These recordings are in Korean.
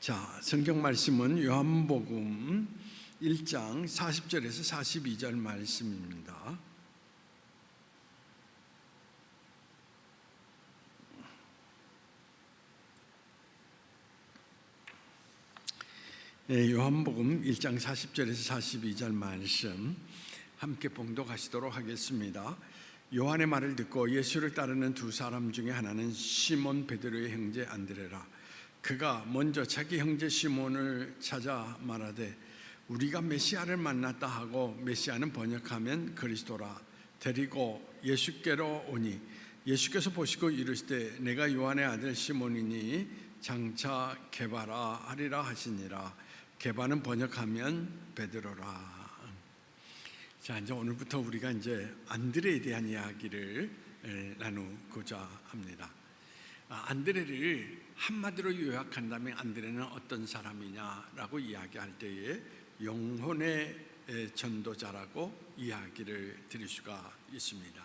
자, 성경 말씀은 요한복음 1장 40절에서 42절 말씀입니다. 요한복음 1장 40절에서 42절 말씀 함께 봉독하시도록 하겠습니다. 요한의 말을 듣고 예수를 따르는 두 사람 중에 하나는 시몬 베드로의 형제 안드레라. 그가 먼저 자기 형제 시몬을 찾아 말하되 우리가 메시아를 만났다 하고, 메시아는 번역하면 그리스도라, 데리고 예수께로 오니 예수께서 보시고 이르시되 내가 요한의 아들 시몬이니 장차 게바라 하리라 하시니라. 게바는 번역하면 베드로라. 자, 이제 오늘부터 우리가 이제 안드레에 대한 이야기를 나누고자 합니다. 안드레를 한마디로 요약한다면 안드레는 어떤 사람이냐라고 이야기할 때에 영혼의 전도자라고 이야기를 드릴 수가 있습니다.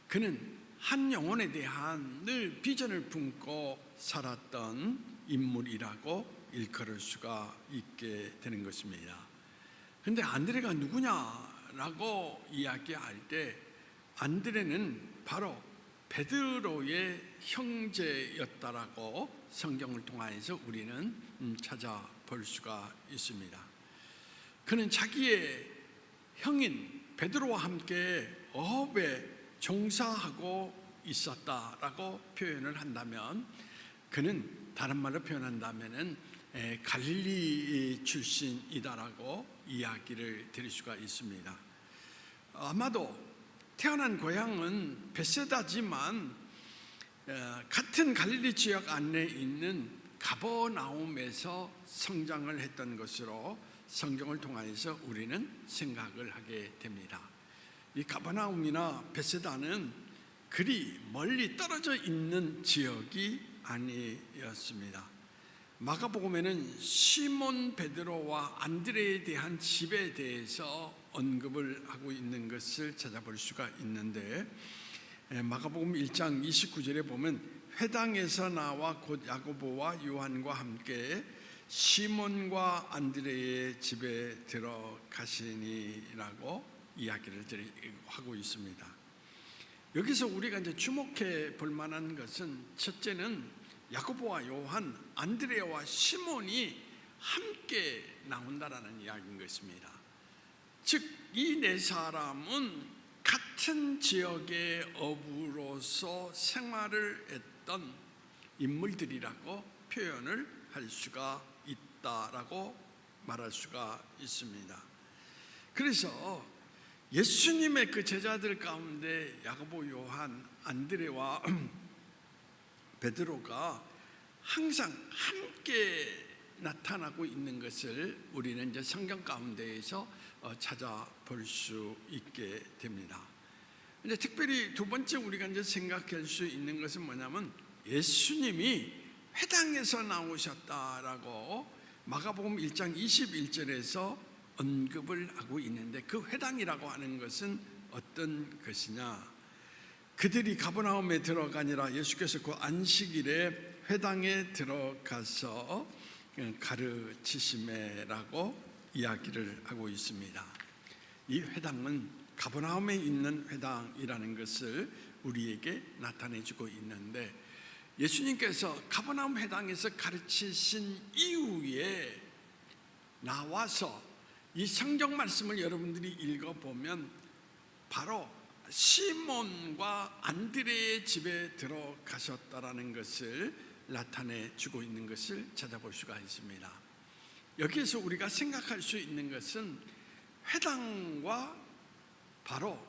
그는 한 영혼에 대한 늘 비전을 품고 살았던 인물이라고 일컬을 수가 있게 되는 것입니다. 그런데 안드레가 누구냐라고 이야기할 때 안드레는 바로 베드로의 형제였다라고 성경을 통해서 우리는 찾아볼 수가 있습니다. 그는 자기의 형인 베드로와 함께 어업에 종사하고 있었다라고 표현을 한다면, 그는 다른 말로 표현한다면은 갈릴리 출신이다라고 이야기를 드릴 수가 있습니다. 아마도 태어난 고향은 베세다지만 같은 갈릴리 지역 안에 있는 가버나움에서 성장을 했던 것으로 성경을 통해서 우리는 생각을 하게 됩니다. 이 가버나움이나 베세다는 그리 멀리 떨어져 있는 지역이 아니었습니다. 마가복음에는 시몬 베드로와 안드레에 대한 집에 대해서 언급을 하고 있는 것을 찾아볼 수가 있는데, 마가복음 1장 29절에 보면 회당에서 나와 곧 야고보와 요한과 함께 시몬과 안드레의 집에 들어가시니라고 이야기를 하고 있습니다. 여기서 우리가 이제 주목해 볼 만한 것은, 첫째는 야고보와 요한, 안드레와 시몬이 함께 나온다라는 이야기인 것입니다. 즉, 이 네 사람은 같은 지역의 어부로서 생활을 했던 인물들이라고 표현을 할 수가 있다라고 말할 수가 있습니다. 그래서 예수님의 그 제자들 가운데 야고보, 요한, 안드레와 베드로가 항상 함께 나타나고 있는 것을 우리는 이제 성경 가운데에서 찾아볼 수 있게 됩니다. 이제 특별히 두 번째 우리가 이제 생각할 수 있는 것은 뭐냐면, 예수님이 회당에서 나오셨다라고 마가복음 1장 21절에서 언급을 하고 있는데, 그 회당이라고 하는 것은 어떤 것이냐? 그들이 가버나움에 들어가니라 예수께서 그 안식일에 회당에 들어가서 가르치시매라고 이야기를 하고 있습니다. 이 회당은 가버나움에 있는 회당이라는 것을 우리에게 나타내주고 있는데, 예수님께서 가버나움 회당에서 가르치신 이후에 나와서 이 성경 말씀을 여러분들이 읽어보면 바로 시몬과 안드레의 집에 들어가셨다라는 것을 나타내 주고 있는 것을 찾아볼 수가 있습니다. 여기에서 우리가 생각할 수 있는 것은 회당과 바로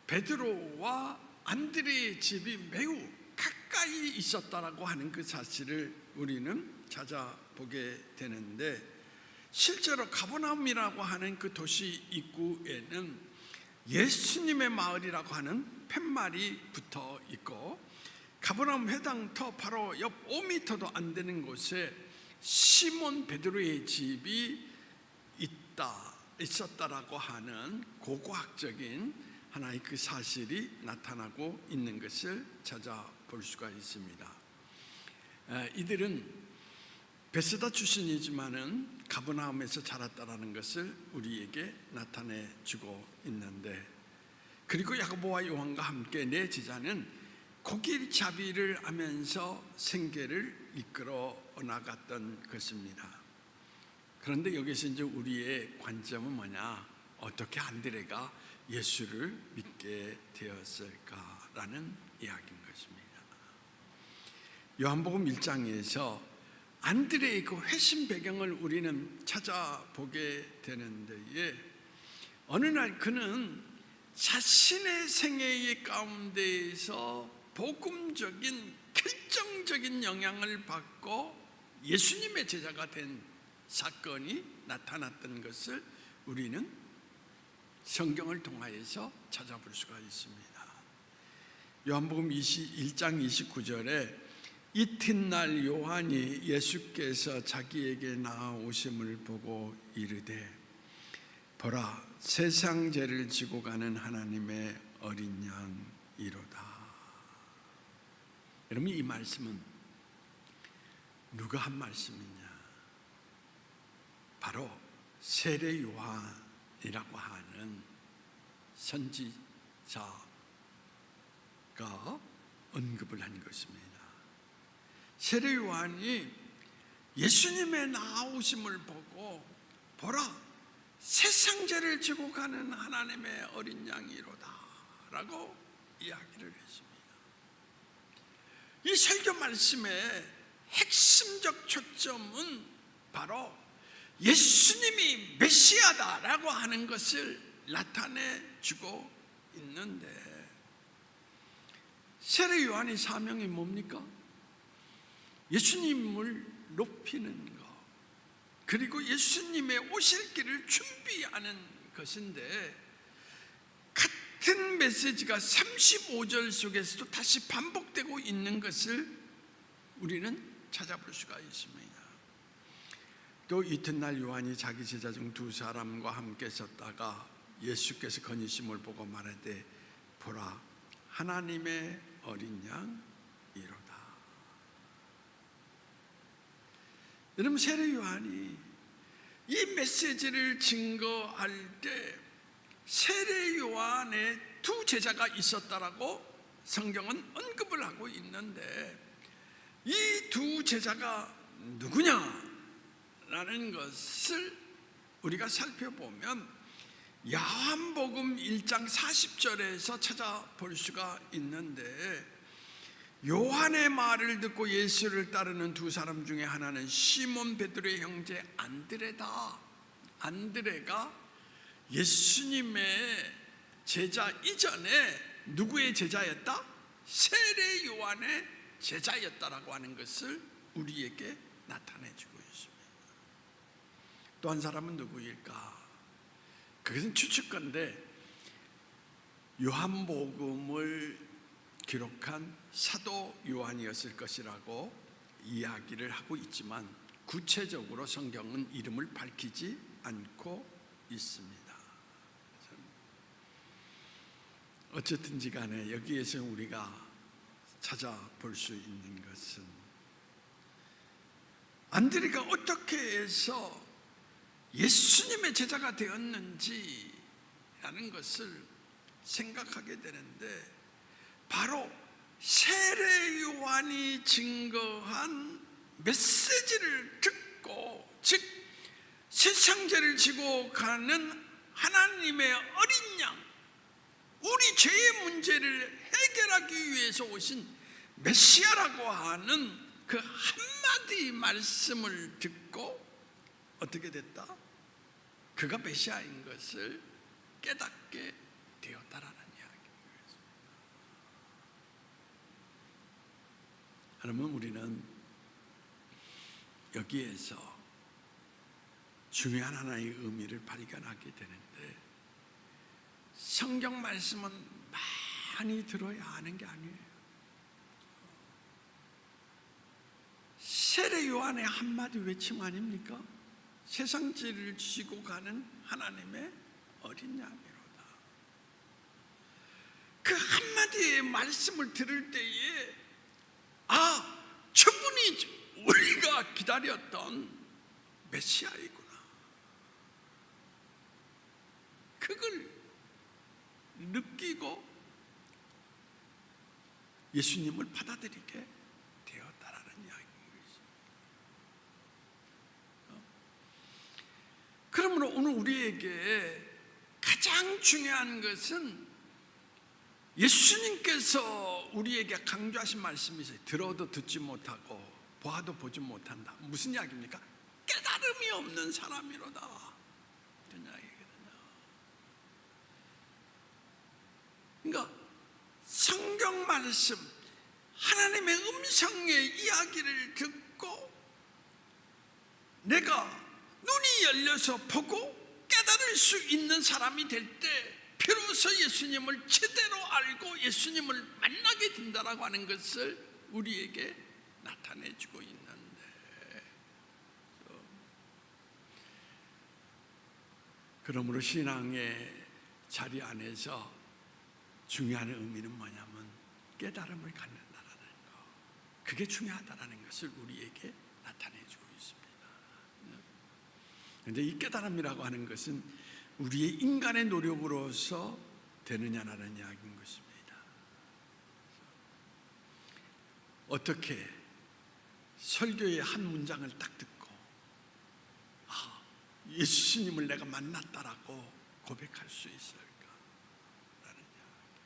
베드로와 안드레의 집이 매우 가까이 있었다라고 하는 그 사실을 우리는 찾아보게 되는데, 실제로 가버나움이라고 하는 그 도시 입구에는 예수님의 마을이라고 하는 팻말이 붙어 있고, 가버나움 회당터 바로 옆 5m도 안 되는 곳에 시몬 베드로의 집이 있었다라고 하는 고고학적인 하나의 그 사실이 나타나고 있는 것을 찾아볼 수가 있습니다. 이들은 베스다 출신이지만은 가버나움에서 자랐다라는 것을 우리에게 나타내 주고 있는데, 그리고 야고보와 요한과 함께 내 제자는 고기잡이를 하면서 생계를 이끌어 나갔던 것입니다. 그런데 여기서 이제 우리의 관점은 뭐냐? 어떻게 안드레가 예수를 믿게 되었을까라는 이야기인 것입니다. 요한복음 1장에서 안드레의 그 회심 배경을 우리는 찾아보게 되는데, 어느 날 그는 자신의 생애의 가운데에서 복음적인 결정적인 영향을 받고 예수님의 제자가 된 사건이 나타났던 것을 우리는 성경을 통하여서 찾아볼 수가 있습니다. 요한복음 1장 29절에 이튿날 요한이 예수께서 자기에게 나아오심을 보고 이르되 보라, 세상 죄를 지고 가는 하나님의 어린 양이로다. 여러분, 이 말씀은 누가 한 말씀이냐? 바로 세례 요한이라고 하는 선지자가 언급을 한 것입니다. 세례 요한이 예수님의 나오심을 보고 보라, 세상 죄를 지고 가는 하나님의 어린 양이로다 라고 이야기를 했습니다. 이 설교 말씀의 핵심적 초점은 바로 예수님이 메시아다라고 하는 것을 나타내 주고 있는데, 세례 요한의 사명이 뭡니까? 예수님을 높이는 것, 그리고 예수님의 오실 길을 준비하는 것인데, 같은 메시지가 35절 속에서도 다시 반복되고 있는 것을 우리는 찾아볼 수가 있습니다. 또 이튿날 요한이 자기 제자 중 두 사람과 함께 섰다가 예수께서 거니심을 보고 말하되 보라, 하나님의 어린 양이로다. 여러분, 세례 요한이 이 메시지를 증거할 때 세례 요한의 두 제자가 있었다라고 성경은 언급을 하고 있는데, 이 두 제자가 누구냐라는 것을 우리가 살펴보면 요한복음 1장 40절에서 찾아볼 수가 있는데, 요한의 말을 듣고 예수를 따르는 두 사람 중에 하나는 시몬 베드로의 형제 안드레다. 안드레가 예수님의 제자 이전에 누구의 제자였다? 세례 요한의 제자였다라고 하는 것을 우리에게 나타내주고 있습니다. 또 한 사람은 누구일까? 그것은 추측건데 요한복음을 기록한 사도 요한이었을 것이라고 이야기를 하고 있지만, 구체적으로 성경은 이름을 밝히지 않고 있습니다. 어쨌든지 간에 여기에서 우리가 찾아볼 수 있는 것은 안드레가 어떻게 해서 예수님의 제자가 되었는지라는 것을 생각하게 되는데, 바로 세례 요한이 증거한 메시지를 듣고, 즉 세상 죄를 지고 가는 하나님의 어린 양, 우리 죄의 문제를 해결하기 위해서 오신 메시아라고 하는 그 한마디 말씀을 듣고 어떻게 됐다? 그가 메시아인 것을 깨닫게 되었다라는 이야기입니다. 여러분, 우리는 여기에서 중요한 하나의 의미를 발견하게 되는데, 성경 말씀은 많이 들어야 하는 게 아니에요. 세례 요한의 한마디 외침 아닙니까? 세상 죄를 지고 가는 하나님의 어린 양이로다. 그 한마디의 말씀을 들을 때에 저분이 우리가 우리가 기다렸던 메시아이구나. 그걸 느끼고 예수님을 받아들이게 되었다라는 이야기인 것입니다. 그러므로 오늘 우리에게 가장 중요한 것은 예수님께서 우리에게 강조하신 말씀이 있어요. 들어도 듣지 못하고 보아도 보지 못한다. 무슨 이야기입니까? 깨달음이 없는 사람이로다. 그런 이야기거든요. 그러니까 성경 말씀, 하나님의 음성의 이야기를 듣고 내가 눈이 열려서 보고 깨달을 수 있는 사람이 될 때 비로소 예수님을 제대로 알고 예수님을 만나게 된다라고 하는 것을 우리에게 나타내주고 있는데, 그러므로 신앙의 자리 안에서 중요한 의미는 뭐냐면 깨달음을 갖는다라는 거, 그게 중요하다라는 것을 우리에게 나타내주고 있습니다. 그런데 이 깨달음이라고 하는 것은 우리의 인간의 노력으로서 되느냐라는 이야기인 것입니다. 어떻게 설교의 한 문장을 딱 듣고 예수님을 내가 만났다라고 고백할 수 있을까? 라는 이야기.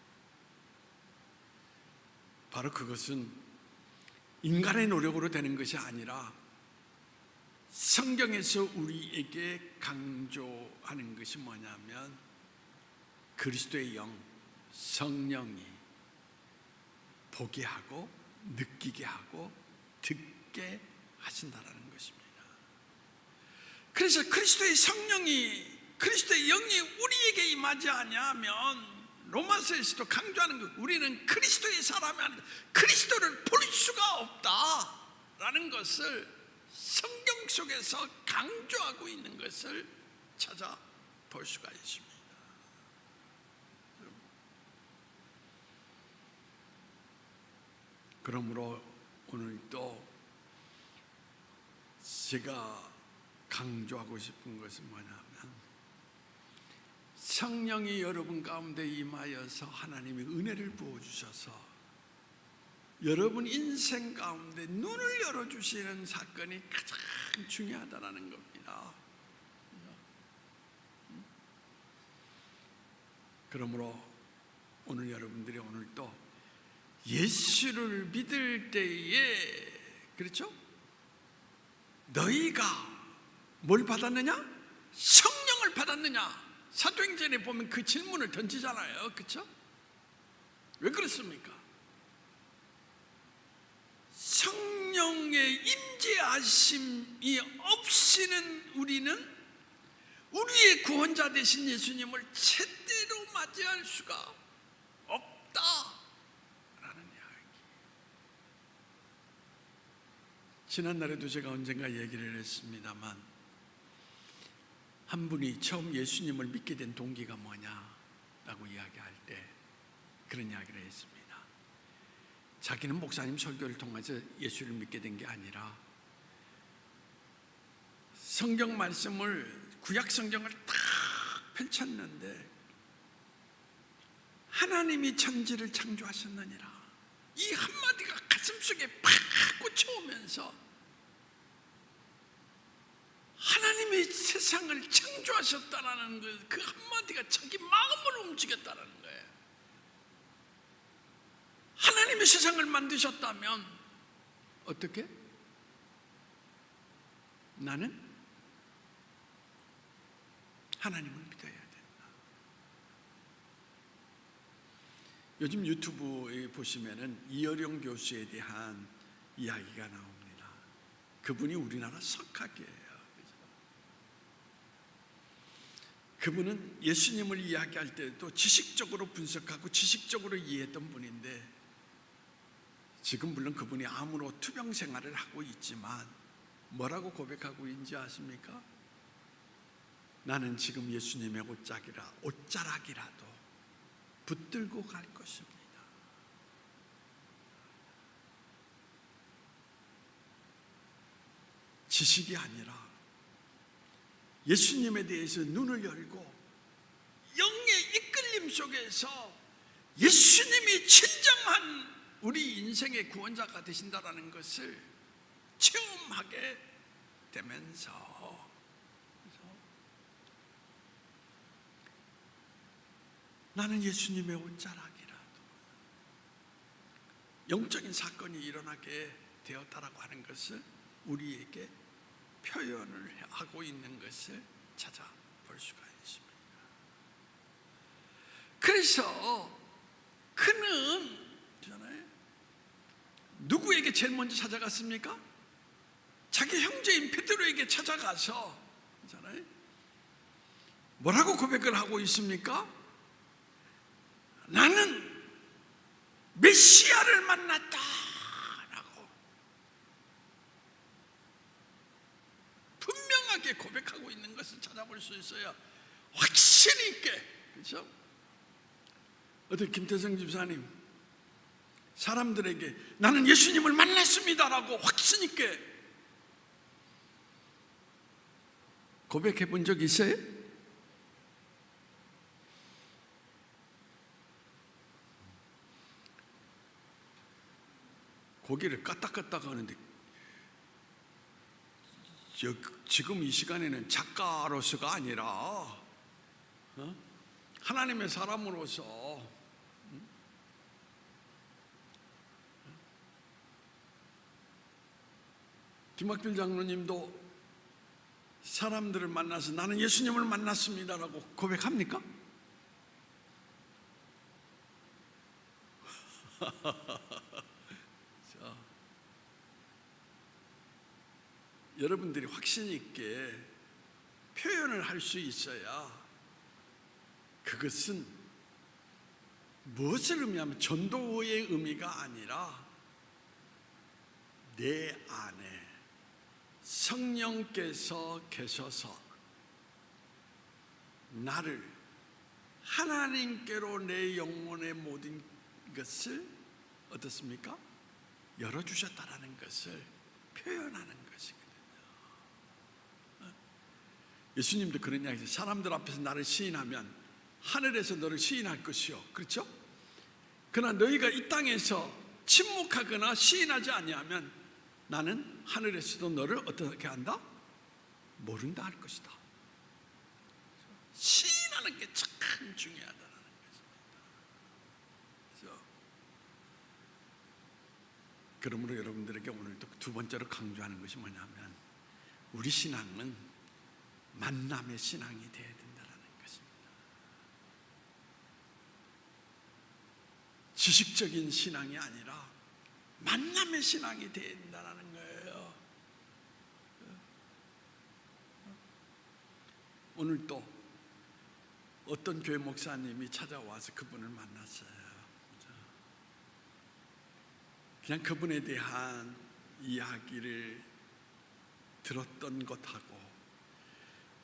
바로 그것은 인간의 노력으로 되는 것이 아니라 성경에서 우리에게 강조하는 것이 뭐냐면 그리스도의 영, 성령이 보게 하고 느끼게 하고 듣게 하신다라는 것입니다. 그래서 그리스도의 성령이, 그리스도의 영이 우리에게 임하지 아니하면 로마서에서도 강조하는 것, 우리는 그리스도의 사람이 아니다, 그리스도를 볼 수가 없다라는 것을 성경 속에서 강조하고 있는 것을 찾아볼 수가 있습니다. 그러므로 오늘도 제가 강조하고 싶은 것은 뭐냐면 성령이 여러분 가운데 임하여서 하나님이 은혜를 부어주셔서 여러분 인생 가운데 눈을 열어주시는 사건이 가장 중요하다는 겁니다. 그러므로 오늘 여러분들이 오늘도 예수를 믿을 때에, 그렇죠? 너희가 뭘 받았느냐? 성령을 받았느냐? 사도행전에 보면 그 질문을 던지잖아요. 그렇죠? 왜 그렇습니까? 성령의 임재하심이 없이는 우리는 우리의 구원자 되신 예수님을 제대로 맞이할 수가 없다라는 이야기. 지난날에도 제가 언젠가 얘기를 했습니다만, 한 분이 처음 예수님을 믿게 된 동기가 뭐냐라고 이야기할 때 그런 이야기를 했습니다. 자기는 목사님 설교를 통해서 예수를 믿게 된 게 아니라 성경 말씀을, 구약 성경을 딱 펼쳤는데 하나님이 천지를 창조하셨느니라, 이 한마디가 가슴속에 팍 꽂혀오면서 하나님이 세상을 창조하셨다라는 그 한마디가 자기 마음을 움직였다라는 거예요. 하나님이 세상을 만드셨다면 어떻게? 나는 하나님을 믿어야 된다. 요즘 유튜브에 보시면은 이어령 교수에 대한 이야기가 나옵니다. 그분이 우리나라 석학이에요. 그분은 예수님을 이야기할 때도 지식적으로 분석하고 지식적으로 이해했던 분인데, 지금 물론 그분이 암으로 투병 생활을 하고 있지만 뭐라고 고백하고 있는지 아십니까? 나는 지금 예수님의 옷자락이라도 붙들고 갈 것입니다. 지식이 아니라 예수님에 대해서 눈을 열고 영의 이끌림 속에서 예수님이 진정한 우리 인생의 구원자가 되신다는 것을 체험하게 되면서 나는 예수님의 옷자락이라도 영적인 사건이 일어나게 되었다라고 하는 것을 우리에게 표현을 하고 있는 것을 찾아볼 수가 있습니다. 그래서 그는 누구에게 제일 먼저 찾아갔습니까? 자기 형제인 베드로에게 찾아가서 뭐라고 고백을 하고 있습니까? 나는 메시아를 만났다 라고 분명하게 고백하고 있는 것을 찾아볼 수 있어요. 확신 있게. 그렇죠? 어떻게 김태성 집사님 사람들에게 나는 예수님을 만났습니다라고 확신 있게 고백해 본 적 있어요? 고개를 까딱까딱 하는데 지금 이 시간에는 작가로서가 아니라 하나님의 사람으로서 김학필 장로님도 사람들을 만나서 나는 예수님을 만났습니다라고 고백합니까? 여러분들이 확신 있게 표현을 할 수 있어야 그것은 무엇을 의미하면 전도의 의미가 아니라 내 안에 성령께서 계셔서 나를 하나님께로 내 영혼의 모든 것을 어떻습니까? 열어주셨다라는 것을 표현하는 것이거든요. 예수님도 그런 이야기죠. 사람들 앞에서 나를 시인하면 하늘에서 너를 시인할 것이요. 그렇죠? 그러나 너희가 이 땅에서 침묵하거나 시인하지 아니하면 나는 하늘에서도 너를 어떻게 한다? 모른다 할 것이다. 시인하는 게 참 중요하다는 것입니다. 그러므로 여러분들에게 오늘 또 두 번째로 강조하는 것이 뭐냐면 우리 신앙은 만남의 신앙이 되어야 된다는 것입니다. 지식적인 신앙이 아니라 만남의 신앙이 되어야 된다는 거예요. 오늘 또 어떤 교회 목사님이 찾아와서 그분을 만났어요. 그냥 그분에 대한 이야기를 들었던 것하고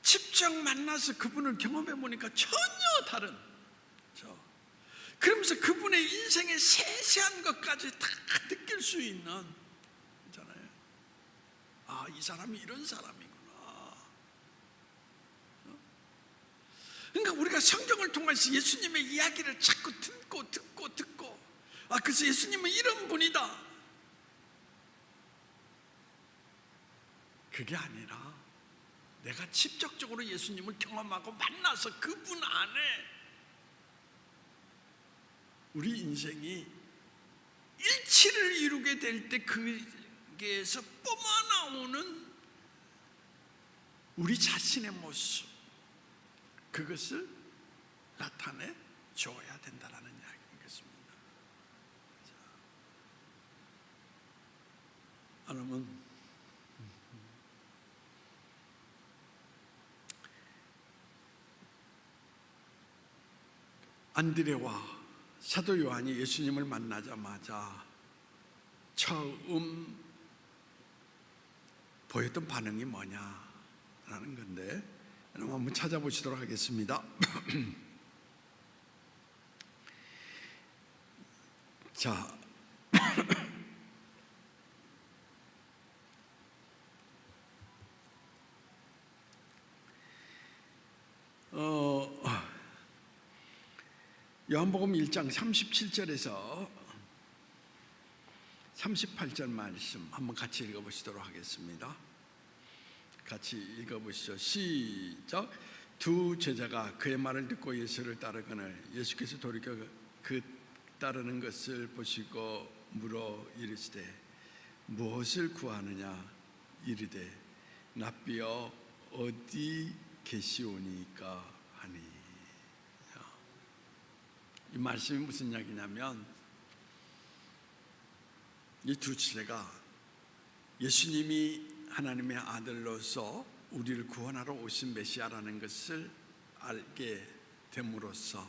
직접 만나서 그분을 경험해 보니까 전혀 다른, 그러면서 그분의 인생의 세세한 것까지 다 느낄 수 있는, 있잖아요. 아, 이 사람이 이런 사람이구나. 그러니까 우리가 성경을 통해서 예수님의 이야기를 자꾸 듣고 아, 그래서 예수님은 이런 분이다. 그게 아니라 내가 직접적으로 예수님을 경험하고 만나서 그분 안에 우리 인생이 일치를 이루게 될 때 거기에서 뿜어나오는 우리 자신의 모습, 그것을 나타내 줘야 된다는 이야기겠습니다. 여러분, 안드레와 사도 요한이 예수님을 만나자마자 처음 보였던 반응이 뭐냐라는 건데, 여러분 한번 찾아보시도록 하겠습니다. 자, 요한복음 1장 37절에서 38절 말씀 한번 같이 읽어보시도록 하겠습니다. 같이 읽어보시죠. 시작. 두 제자가 그의 말을 듣고 예수를 따르거늘 예수께서 돌이켜 그 따르는 것을 보시고 물어 이르시되 무엇을 구하느냐 이르되 랍비여 어디 계시오니까 하니. 이 말씀이 무슨 이야기냐면 이 두 제자가 예수님이 하나님의 아들로서 우리를 구원하러 오신 메시아라는 것을 알게 됨으로써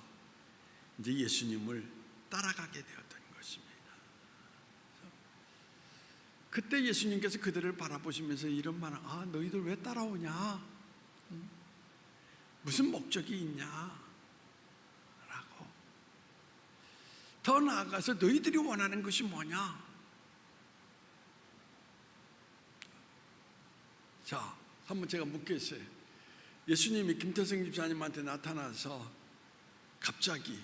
이제 예수님을 따라가게 되었던 것입니다. 그때 예수님께서 그들을 바라보시면서 이런 말을 너희들 왜 따라오냐? 무슨 목적이 있냐? 라고. 더 나아가서 너희들이 원하는 것이 뭐냐? 자, 한번 제가 묻겠어요. 예수님이 김태성 집사님한테 나타나서 갑자기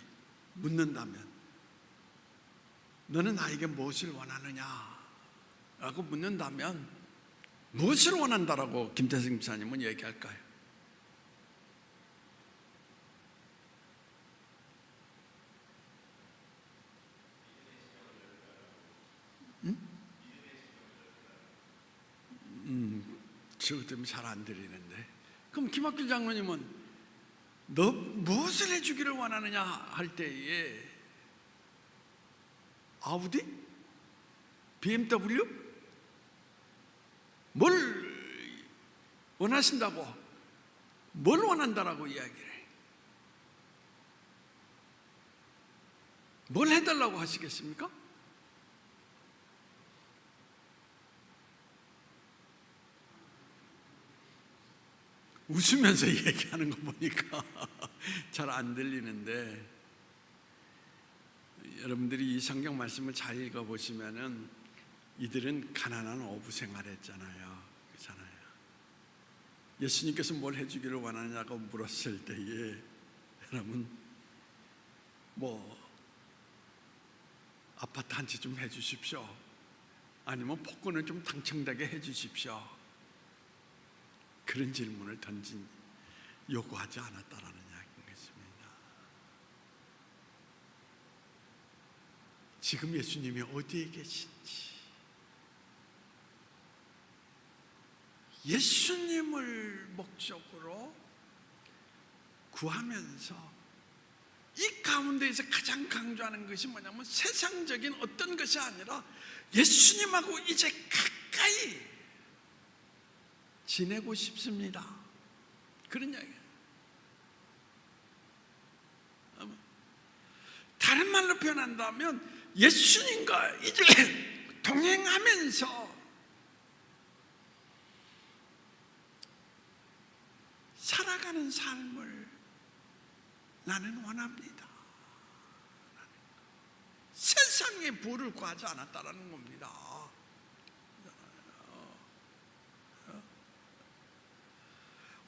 묻는다면 너는 나에게 무엇을 원하느냐? 라고 묻는다면 무엇을 원한다라고 김태성 집사님은 얘기할까요? 저것 때문에 잘 안 들리는데. 그럼 김학규 장로님은 너 무엇을 해주기를 원하느냐 할 때에 아우디? BMW? 뭘 원하신다고? 뭘 원한다라고 이야기를 해? 뭘 해달라고 하시겠습니까? 웃으면서 얘기하는 거 보니까 잘 안 들리는데, 여러분들이 이 성경 말씀을 잘 읽어보시면은 이들은 가난한 어부 생활했잖아요. 그렇잖아요. 예수님께서 뭘 해주기를 원하냐고 물었을 때에 여러분 아파트 한 채 좀 해주십시오. 아니면 복권을 좀 당첨되게 해주십시오. 그런 질문을 요구하지 않았다라는 이야기인 것입니다. 지금 예수님이 어디에 계신지, 예수님을 목적으로 구하면서 이 가운데에서 가장 강조하는 것이 뭐냐면 세상적인 어떤 것이 아니라 예수님하고 이제 가까이 지내고 싶습니다. 그런 이야기예요. 다른 말로 표현한다면 예수님과 이제 동행하면서 살아가는 삶을 나는 원합니다. 세상의 부를 구하지 않았다라는 겁니다.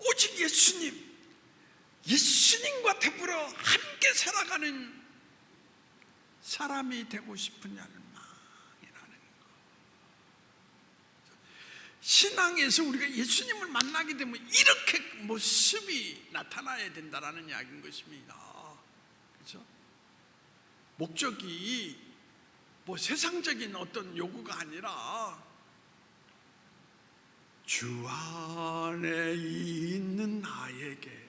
오직 예수님과 더불어 함께 살아가는 사람이 되고 싶은 열망이라는 거. 신앙에서 우리가 예수님을 만나게 되면 이렇게 모습이 나타나야 된다라는 이야기인 것입니다. 그렇죠? 목적이 세상적인 어떤 요구가 아니라 주 안에 있는 나에게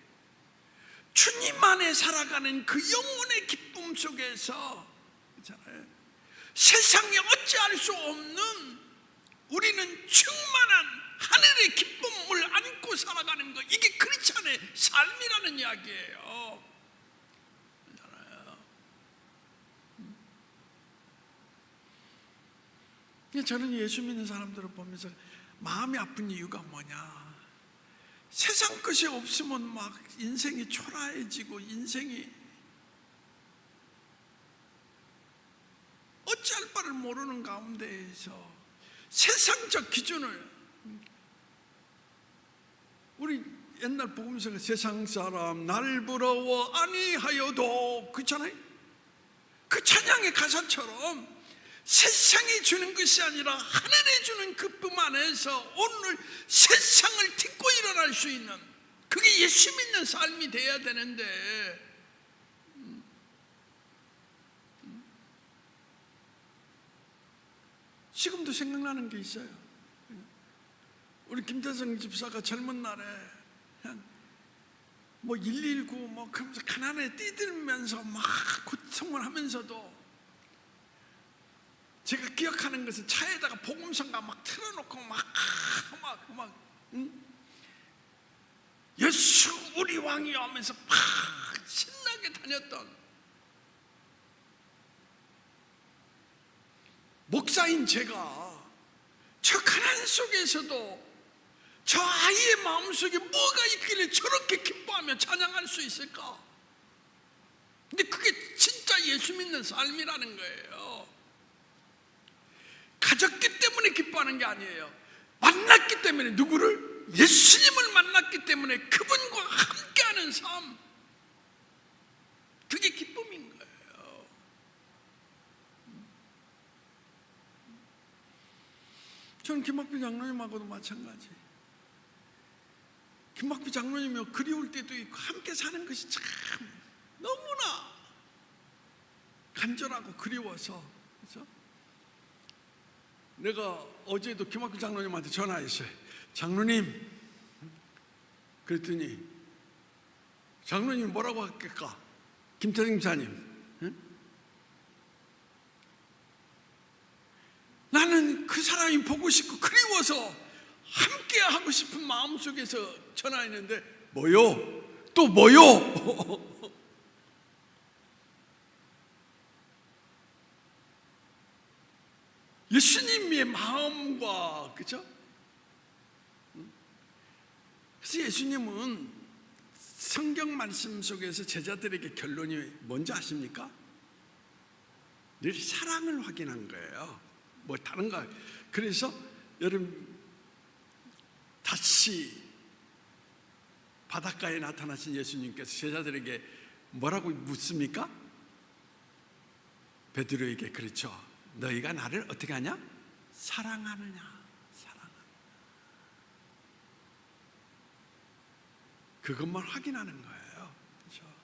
주님 안에 살아가는 그 영혼의 기쁨 속에서 세상에 어찌할 수 없는 우리는 충만한 하늘의 기쁨을 안고 살아가는 것, 이게 크리스찬의 삶이라는 이야기예요. 저는 예수 믿는 사람들을 보면서 마음이 아픈 이유가 뭐냐? 세상 것이 없으면 막 인생이 초라해지고 인생이 어찌할 바를 모르는 가운데에서 세상적 기준을, 우리 옛날 복음서가 세상 사람 날 부러워 아니하여도, 그렇잖아요. 그 찬양의 가사처럼 세상이 주는 것이 아니라 하늘이 주는 기쁨 안에서 오늘 세상을 딛고 일어날 수 있는, 그게 예수 믿는 삶이 돼야 되는데, 지금도 생각나는 게 있어요. 우리 김대성 집사가 젊은 날에 그냥 뭐 119 뭐 그러면서 가난에 뛰들면서 막 고통을 하면서도, 제가 기억하는 것은 차에다가 복음성가 막 틀어놓고 예수 우리 왕이여 하면서 막 신나게 다녔던 목사인 제가 저 가난 속에서도 저 아이의 마음속에 뭐가 있길래 저렇게 기뻐하며 찬양할 수 있을까? 근데 그게 진짜 예수 믿는 삶이라는 거예요. 가졌기 때문에 기뻐하는 게 아니에요. 만났기 때문에, 누구를? 예수님을 만났기 때문에 그분과 함께하는 삶, 그게 기쁨인 거예요. 저는 김학비 장로님하고도 마찬가지. 김학비 장로님이 그리울 때도 있고 함께 사는 것이 참 너무나 간절하고 그리워서, 그렇죠? 내가 어제도 김학비 장로님한테 전화했어요. 장로님, 그랬더니 장로님이 뭐라고 할까? 김태성 집사님, 응? 나는 그 사람이 보고 싶고 그리워서 함께 하고 싶은 마음속에서 전화했는데, 뭐요? 또 뭐요? 예수님의 마음과, 그렇죠? 그래서 예수님은 성경 말씀 속에서 제자들에게 결론이 뭔지 아십니까? 늘 사랑을 확인한 거예요. 뭐 다른 거. 그래서 여러분, 다시 바닷가에 나타나신 예수님께서 제자들에게 뭐라고 묻습니까? 베드로에게, 그렇죠, 너희가 나를 어떻게 하냐? 사랑하느냐? 그것만 확인하는 거예요. 그렇죠?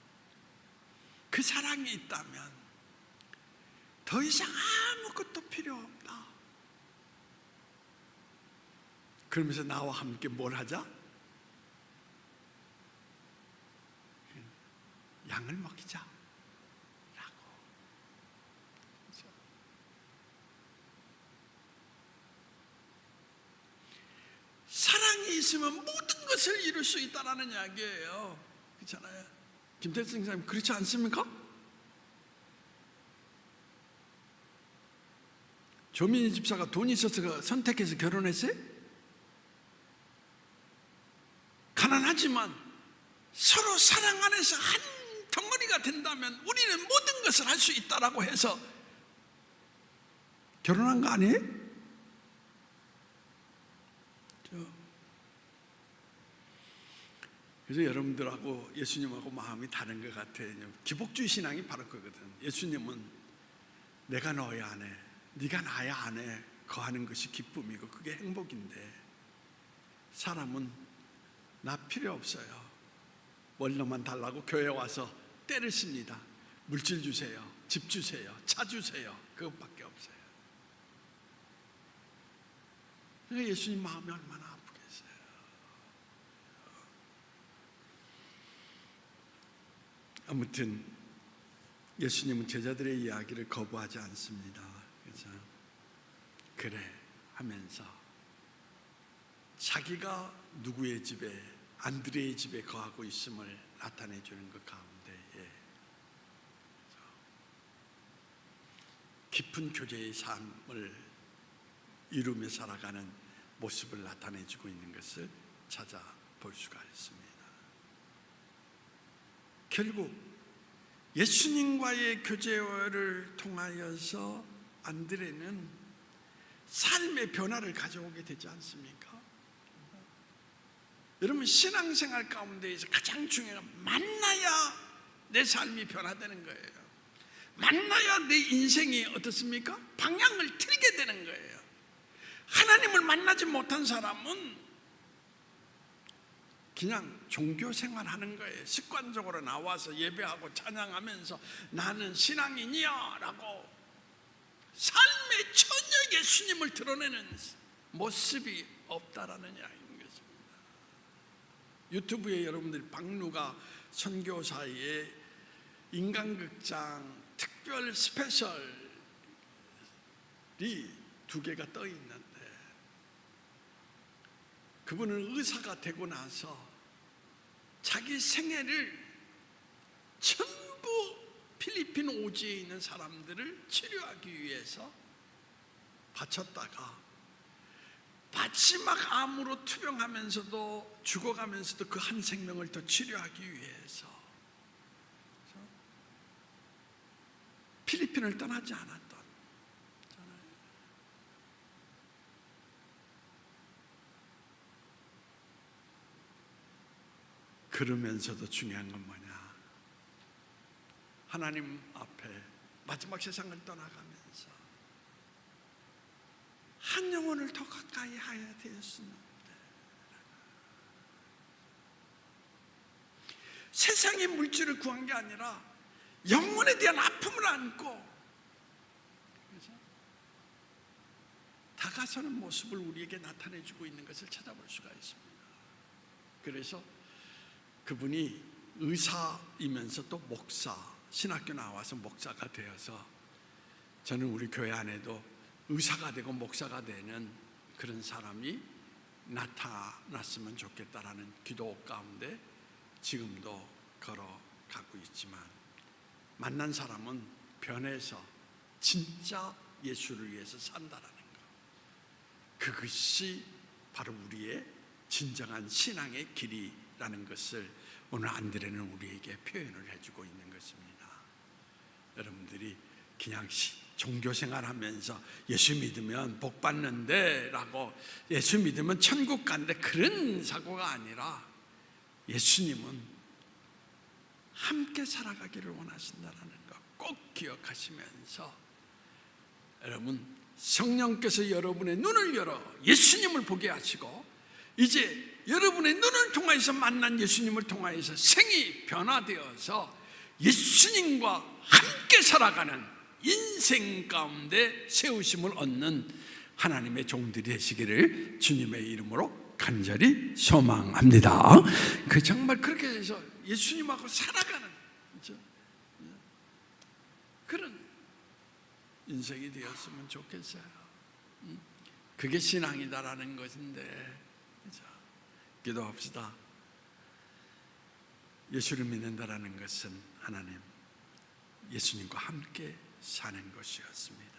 그 사랑이 있다면 더 이상 아무것도 필요 없다. 그러면서 나와 함께 뭘 하자? 양을 먹이자 라고. 그렇죠? 사랑이 있으면 모든 것을 이룰 수 있다는 이야기예요. 그렇잖아요. 김태성 사님, 그렇지 않습니까? 조민희 집사가 돈이 있어서 선택해서 결혼했어요? 가난하지만 서로 사랑 안에서 한 덩어리가 된다면 우리는 모든 것을 할 수 있다라고 해서 결혼한 거 아니에요? 그래서 여러분들하고 예수님하고 마음이 다른 것 같아요. 기복주의 신앙이 바로 그거거든. 예수님은 내가 너의 안에, 네가 나의 안에 거하는 것이 기쁨이고 그게 행복인데, 사람은 나 필요 없어요. 원로만 달라고 교회 와서 때를 씁니다. 물질 주세요, 집 주세요, 차 주세요. 그것밖에 없어요. 그러니까 예수님 마음이 얼마나 아프겠어요. 아무튼 예수님은 제자들의 이야기를 거부하지 않습니다. 그래서 그래 하면서 자기가 누구의 집에, 안드레의 집에 거하고 있음을 나타내 주는 것 가운데에 깊은 교제의 삶을 이루며 살아가는 모습을 나타내 주고 있는 것을 찾아볼 수가 있습니다. 결국 예수님과의 교제를 통하여서 안드레는 삶의 변화를 가져오게 되지 않습니까? 여러분, 신앙생활 가운데에서 가장 중요한 건 만나야 내 삶이 변화되는 거예요. 만나야 내 인생이 어떻습니까? 방향을 틀게 되는 거예요. 하나님을 만나지 못한 사람은 그냥 종교 생활하는 거예요. 습관적으로 나와서 예배하고 찬양하면서 나는 신앙인이야 라고 삶에 전혀 예수님을 드러내는 모습이 없다라는 이야기인 것입니다. 유튜브에 여러분들이 박누가 선교사의 인간극장 특별 스페셜이 2개가 떠 있는데, 그분은 의사가 되고 나서 자기 생애를 전부 필리핀 오지에 있는 사람들을 치료하기 위해서 바쳤다가 마지막 암으로 투병하면서도 죽어가면서도 그 한 생명을 더 치료하기 위해서 필리핀을 떠나지 않았던, 그러면서도 중요한 건 뭐냐? 하나님 앞에 마지막 세상을 떠나가면서 한 영혼을 더 가까이 해야 되었습니다. 세상의 물질을 구한 게 아니라 영혼에 대한 아픔을 안고 다가서는 모습을 우리에게 나타내주고 있는 것을 찾아볼 수가 있습니다. 그래서 그분이 의사이면서 또 목사, 신학교 나와서 목사가 되어서 저는 우리 교회 안에도 의사가 되고 목사가 되는 그런 사람이 나타났으면 좋겠다라는 기도 가운데 지금도 걸어가고 있지만, 만난 사람은 변해서 진짜 예수를 위해서 산다라는 것, 그것이 바로 우리의 진정한 신앙의 길이라는 것을 오늘 안드레는 우리에게 표현을 해주고 있는 것입니다. 여러분들이 그냥 종교생활하면서 예수 믿으면 복 받는데 라고, 예수 믿으면 천국 간대, 그런 사고가 아니라 예수님은 함께 살아가기를 원하신다는 것 꼭 기억하시면서, 여러분 성령께서 여러분의 눈을 열어 예수님을 보게 하시고, 이제 여러분의 눈을 통하여서 만난 예수님을 통하여서 생이 변화되어서 예수님과 함께 살아가는 인생 가운데 세우심을 얻는 하나님의 종들이 되시기를 주님의 이름으로 간절히 소망합니다. 정말 그렇게 해서 예수님하고 살아가는 그런 인생이 되었으면 좋겠어요. 그게 신앙이다라는 것인데, 기도합시다. 예수를 믿는다라는 것은 하나님, 예수님과 함께 사는 것이었습니다.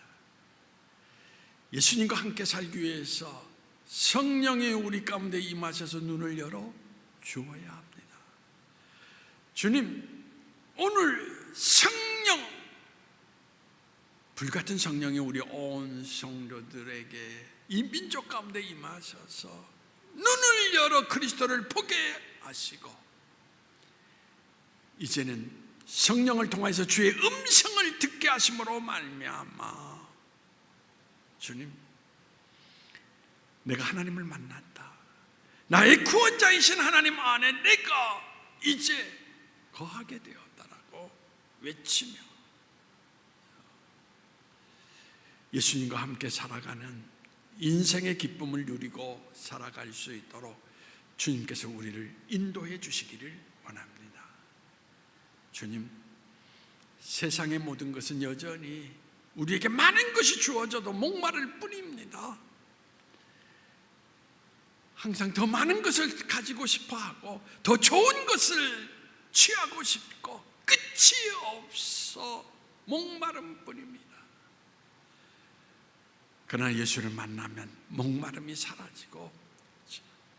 예수님과 함께 살기 위해서 성령이 우리 가운데 임하셔서 눈을 열어 주어야 합니다. 주님, 오늘 성령, 불같은 성령이 우리 온 성도들에게 이 민족 가운데 임하셔서 눈을 열어 그리스도를 보게 하시고, 이제는 성령을 통해서 주의 음성을 듣게 하심으로 말미암아, 주님, 내가 하나님을 만났다, 나의 구원자이신 하나님 안에 내가 이제 거하게 되었다라고 외치며 예수님과 함께 살아가는 인생의 기쁨을 누리고 살아갈 수 있도록 주님께서 우리를 인도해 주시기를 원합니다. 주님, 세상의 모든 것은 여전히 우리에게 많은 것이 주어져도 목마를 뿐입니다. 항상 더 많은 것을 가지고 싶어하고 더 좋은 것을 취하고 싶고 끝이 없어 목마름 뿐입니다. 그러나 예수를 만나면 목마름이 사라지고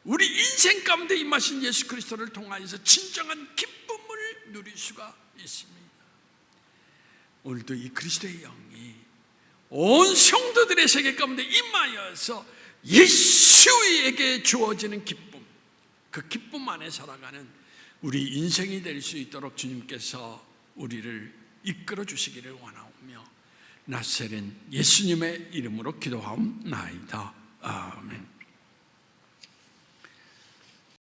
우리 인생 가운데 임하신 예수 그리스도를 통하여서 진정한 기쁨을 누릴 수가 있습니다. 오늘도 이 그리스도의 영이 온 성도들의 세계 가운데 임하여서 예수에게 주어지는 기쁨, 그 기쁨 안에 살아가는 우리 인생이 될 수 있도록 주님께서 우리를 이끌어 주시기를 원하오며 나세렛 예수님의 이름으로 기도하옵나이다. 아멘.